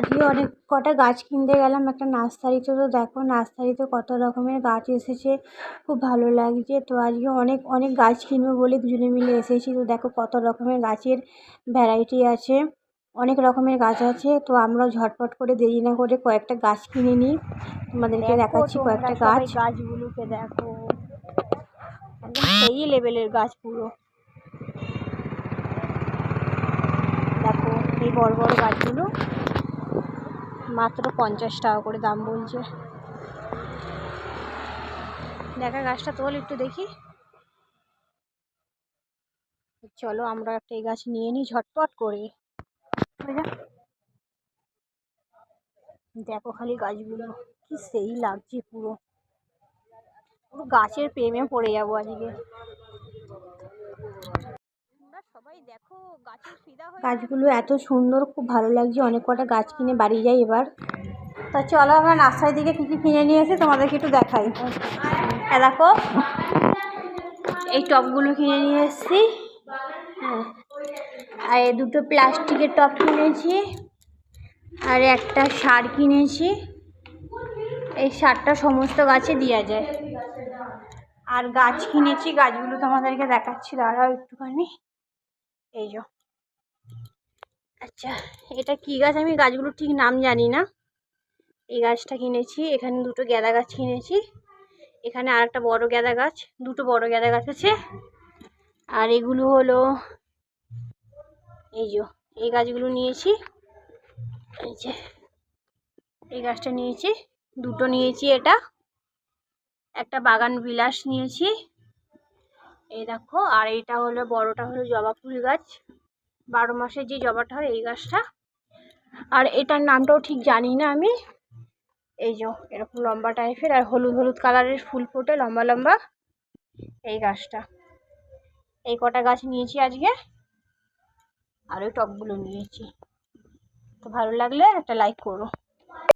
আজকে অনেক কটা গাছ কিনতে গেলাম একটা নার্সারিতে। তো দেখো নার্সারিতে কত রকমের গাছ এসেছে, খুব ভালো লাগছে। তো আজকে অনেক গাছ কিনবো বলে দুজনে মিলে এসেছি। তো দেখো কত রকমের গাছের ভ্যারাইটি আছে, অনেক রকমের গাছ আছে। তো আমরা ঝটপট করে দেরি না করে কয়েকটা গাছ কিনে নিই, তোমাদেরকে দেখাচ্ছি কয়েকটা গাছ। গাছগুলোকে দেখো, একদম সেই লেভেলের গাছ পুরো। দেখো এই বড় বড় গাছগুলো মাত্র 50 টাকা করে দাম বলছে। দেখা গাছটা তোল একটু দেখি। চলো আমরা একটা এই গাছ নিয়ে নিই ঝটপট করে। দেখো খালি গাছগুলো কি সেই লাগছে, পুরো পুরো গাছের প্রেমে পড়ে যাবো আজকে। সবাই দেখো গাছগুলো এত সুন্দর, খুব ভালো লাগছে। অনেক কটা গাছ কিনে বাড়ি যাই এবার। তা চলো আমরা নার্সারি দিকে কী কী কিনে নিয়ে এসে তোমাদেরকে একটু দেখাই। দেখো এই টবগুলো কিনে নিয়ে এসেছি, হ্যাঁ। আর এই দুটো প্লাস্টিকের টব কিনেছি, আর একটা সার কিনেছি। এই সারটা সমস্ত গাছে দেওয়া যায়। আর গাছ কিনেছি, গাছগুলো তোমাদেরকে দেখাচ্ছি, দাঁড়াও একটুখানি। এই যে, আচ্ছা এটা কি গাছ আমি গাছগুলো ঠিক নাম জানি না। এই গাছটা কিনেছি, এখানে দুটো গাঁদা গাছ কিনেছি, এখানে আর একটা বড় গাঁদা গাছ, দুটো বড় গাঁদা গাছ আছে। আর এগুলো হলো এই যে এই গাছগুলো নিয়েছি। এই যে এই গাছটা নিয়েছি, দুটো নিয়েছি। এটা একটা বাগান বিলাস নিয়েছি, এই দেখো। আর এটা হলো বড়টা হলো জবা ফুল গাছ, 12 মাসে যে জবাটা হয় এই গাছটা। আর এটার নামটাও ঠিক জানি না আমি। এই যে এরকম লম্বা টাইপের আর হলুদ হলুদ কালারের ফুল ফোটে লম্বা লম্বা, এই গাছটা। এই কটা গাছ নিয়েছি আজকে, আর ওই টবগুলো নিয়েছি। তো ভালো লাগলে একটা লাইক করো।